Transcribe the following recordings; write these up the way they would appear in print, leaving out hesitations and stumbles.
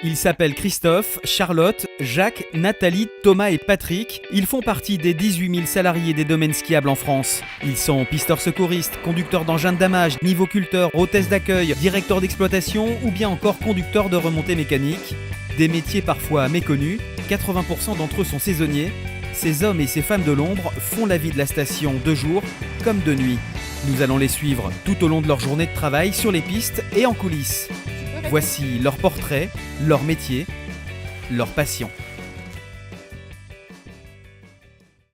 Ils s'appellent Christophe, Charlotte, Jacques, Nathalie, Thomas et Patrick. Ils font partie des 18 000 salariés des domaines skiables en France. Ils sont pisteurs secouristes, conducteurs d'engins de damage, nivoculteurs, hôtesses d'accueil, directeurs d'exploitation ou bien encore conducteurs de remontées mécaniques. Des métiers parfois méconnus, 80% d'entre eux sont saisonniers. Ces hommes et ces femmes de l'ombre font la vie de la station de jour comme de nuit. Nous allons les suivre tout au long de leur journée de travail sur les pistes et en coulisses. Voici leur portrait, leur métier, leur passion.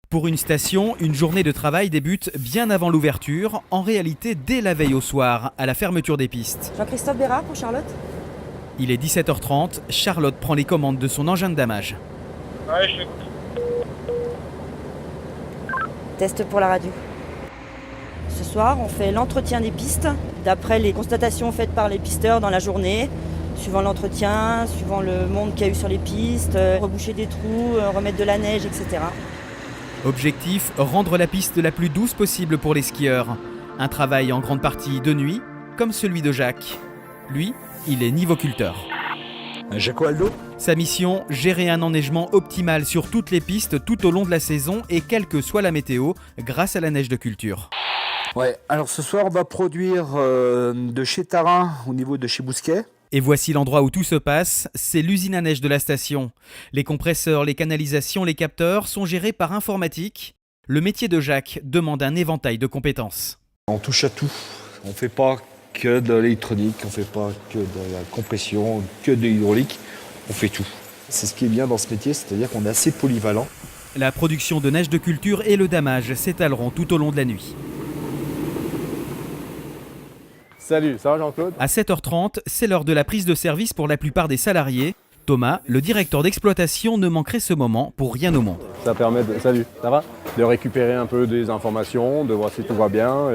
Pour une station, une journée de travail débute bien avant l'ouverture, en réalité dès la veille au soir, à la fermeture des pistes. Jean-Christophe Bérard pour Charlotte. Il est 17h30, Charlotte prend les commandes de son engin de damage. Ouais, je l'écoute. Test pour la radio. Ce soir, on fait l'entretien des pistes, d'après les constatations faites par les pisteurs dans la journée, suivant l'entretien, suivant le monde qu'il y a eu sur les pistes, reboucher des trous, remettre de la neige, etc. Objectif, rendre la piste la plus douce possible pour les skieurs. Un travail en grande partie de nuit, comme celui de Jacques. Lui, il est nivoculteur. Jacques Aldo. Sa mission, gérer un enneigement optimal sur toutes les pistes tout au long de la saison et quelle que soit la météo, grâce à la neige de culture. Ouais, alors ce soir on va produire de chez Tarin au niveau de chez Bousquet. Et voici l'endroit où tout se passe, c'est l'usine à neige de la station. Les compresseurs, les canalisations, les capteurs sont gérés par informatique. Le métier de Jacques demande un éventail de compétences. On touche à tout, on ne fait pas que de l'électronique, on ne fait pas que de la compression, que de l'hydraulique, on fait tout. C'est ce qui est bien dans ce métier, c'est-à-dire qu'on est assez polyvalent. La production de neige de culture et le damage s'étaleront tout au long de la nuit. Salut, ça va Jean-Claude ? À 7h30, c'est l'heure de la prise de service pour la plupart des salariés. Thomas, le directeur d'exploitation, ne manquerait ce moment pour rien au monde. Ça permet de récupérer un peu des informations, de voir si tout va bien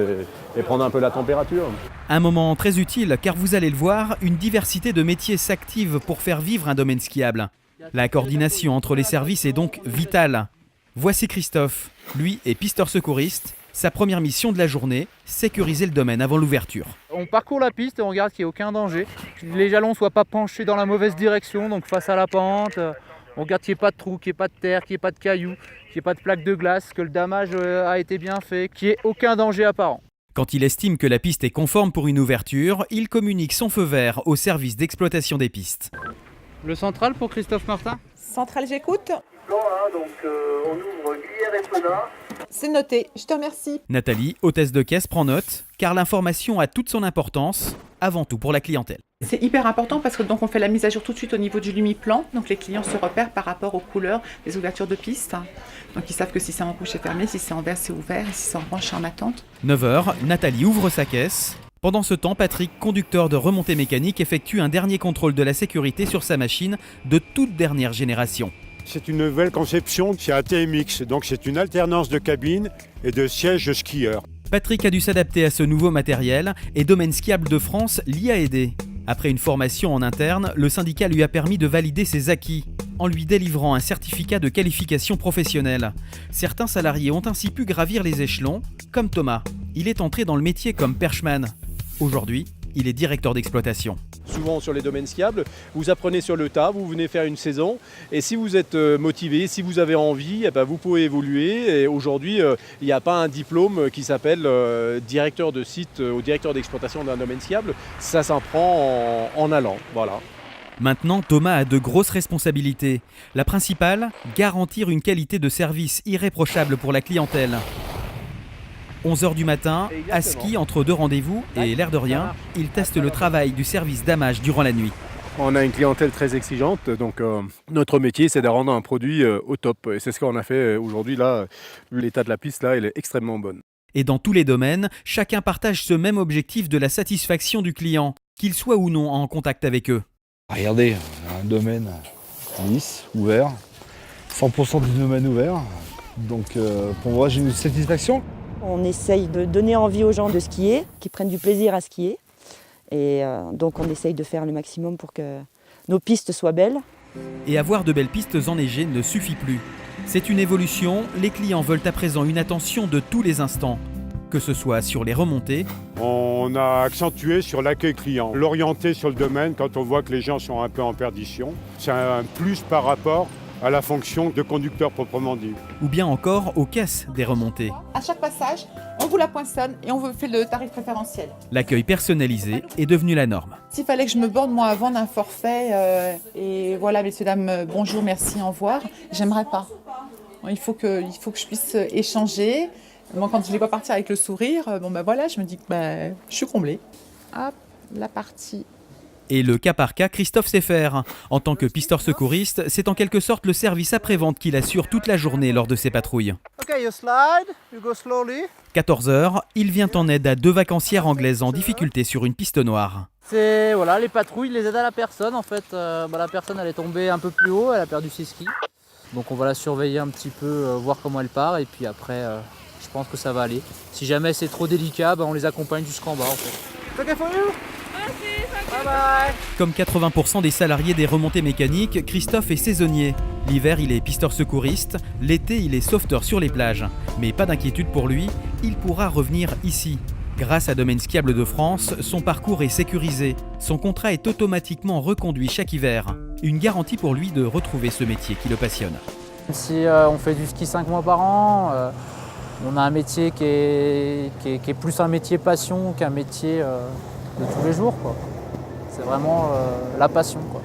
et prendre un peu la température. Un moment très utile car vous allez le voir, une diversité de métiers s'active pour faire vivre un domaine skiable. La coordination entre les services est donc vitale. Voici Christophe, lui est pisteur secouriste. Sa première mission de la journée, sécuriser le domaine avant l'ouverture. On parcourt la piste et on regarde qu'il n'y ait aucun danger. Que les jalons ne soient pas penchés dans la mauvaise direction, donc face à la pente. On regarde qu'il n'y ait pas de trous, qu'il n'y ait pas de terre, qu'il n'y ait pas de cailloux, qu'il n'y ait pas de plaques de glace, que le damage a été bien fait, qu'il n'y ait aucun danger apparent. Quand il estime que la piste est conforme pour une ouverture, il communique son feu vert au service d'exploitation des pistes. Le central pour Christophe Martin ? Centrale, j'écoute. Bon, donc on ouvre Glières et Penat. C'est noté, je te remercie. Nathalie, hôtesse de caisse, prend note, car l'information a toute son importance, avant tout pour la clientèle. C'est hyper important parce que donc on fait la mise à jour tout de suite au niveau du lumiplan. Donc les clients se repèrent par rapport aux couleurs des ouvertures de piste. Donc ils savent que si c'est en rouge c'est fermé, si c'est en vert c'est ouvert, et si c'est en orange c'est en attente. 9h, Nathalie ouvre sa caisse. Pendant ce temps, Patrick, conducteur de remontée mécanique, effectue un dernier contrôle de la sécurité sur sa machine de toute dernière génération. C'est une nouvelle conception chez ATMX, donc c'est une alternance de cabine et de sièges skieurs. Patrick a dû s'adapter à ce nouveau matériel et Domaine Skiable de France l'y a aidé. Après une formation en interne, le syndicat lui a permis de valider ses acquis en lui délivrant un certificat de qualification professionnelle. Certains salariés ont ainsi pu gravir les échelons, comme Thomas. Il est entré dans le métier comme perchman. Aujourd'hui, il est directeur d'exploitation. Souvent sur les domaines skiables, vous apprenez sur le tas, vous venez faire une saison et si vous êtes motivé, si vous avez envie, vous pouvez évoluer. Et aujourd'hui, il n'y a pas un diplôme qui s'appelle directeur de site ou directeur d'exploitation d'un domaine skiable. Ça s'en prend en allant, voilà. Maintenant, Thomas a de grosses responsabilités. La principale, garantir une qualité de service irréprochable pour la clientèle. 11h du matin, à ski entre deux rendez-vous et l'air de rien, il teste le travail du service damage durant la nuit. On a une clientèle très exigeante, donc notre métier c'est de rendre un produit au top. Et c'est ce qu'on a fait aujourd'hui là. L'état de la piste là, elle est extrêmement bonne. Et dans tous les domaines, chacun partage ce même objectif de la satisfaction du client, qu'il soit ou non en contact avec eux. Regardez, un domaine lisse, ouvert, 100% du domaine ouvert. Donc pour moi j'ai une satisfaction. On essaye de donner envie aux gens de skier, qui prennent du plaisir à skier. Et donc on essaye de faire le maximum pour que nos pistes soient belles. Et avoir de belles pistes enneigées ne suffit plus. C'est une évolution, les clients veulent à présent une attention de tous les instants. que ce soit sur les remontées, On a accentué sur l'accueil client, l'orienter sur le domaine quand on voit que les gens sont un peu en perdition. C'est un plus par rapport à la fonction de conducteur proprement dit. ou bien encore aux caisses des remontées. À chaque passage, on vous la poinçonne et on vous fait le tarif préférentiel. L'accueil personnalisé est devenu la norme. S'il fallait que je me borne moi à vendre un forfait et voilà, messieurs, dames, bonjour, merci, au revoir, j'aimerais pas. Il faut que je puisse échanger. Moi, quand je les vois partir avec le sourire, voilà, je me dis que je suis comblée. Hop, la partie. Et le cas par cas, Christophe sait faire. En tant que pisteur secouriste, c'est en quelque sorte le service après-vente qu'il assure toute la journée lors de ses patrouilles. Ok, you slide, you go slowly. 14h, il vient en aide à 2 vacancières anglaises en difficulté sur une piste noire. C'est voilà, les patrouilles, les aident à la personne en fait. La personne elle est tombée un peu plus haut, elle a perdu ses skis. Donc on va la surveiller un petit peu, voir comment elle part et puis après je pense que ça va aller. Si jamais c'est trop délicat, on les accompagne jusqu'en bas en fait. Okay for you? Bye bye. Comme 80% des salariés des remontées mécaniques, Christophe est saisonnier. L'hiver, il est pisteur secouriste, l'été, il est sauveteur sur les plages. Mais pas d'inquiétude pour lui, il pourra revenir ici. Grâce à Domaine Skiable de France, son parcours est sécurisé. Son contrat est automatiquement reconduit chaque hiver. Une garantie pour lui de retrouver ce métier qui le passionne. Si on fait du ski 5 mois par an, on a un métier qui est plus un métier passion qu'un métier de tous les jours, quoi. C'est vraiment la passion, quoi.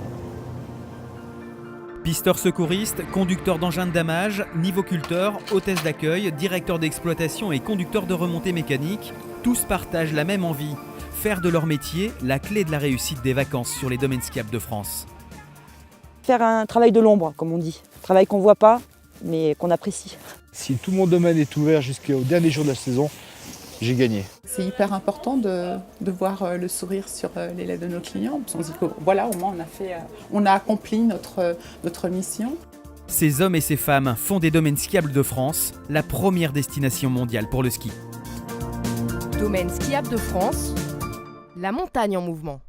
Pisteur secouriste, conducteur d'engin de damage, nivoculteur, hôtesse d'accueil, directeur d'exploitation et conducteur de remontée mécanique, tous partagent la même envie, faire de leur métier la clé de la réussite des vacances sur les domaines skiables de France. Faire un travail de l'ombre, comme on dit. Un travail qu'on ne voit pas, mais qu'on apprécie. Si tout mon domaine est ouvert jusqu'au dernier jour de la saison, j'ai gagné. C'est hyper important de voir le sourire sur les lèvres de nos clients. On se dit que voilà, au moins on a accompli notre mission. Ces hommes et ces femmes font des domaines skiables de France la première destination mondiale pour le ski. Domaine skiable de France, la montagne en mouvement.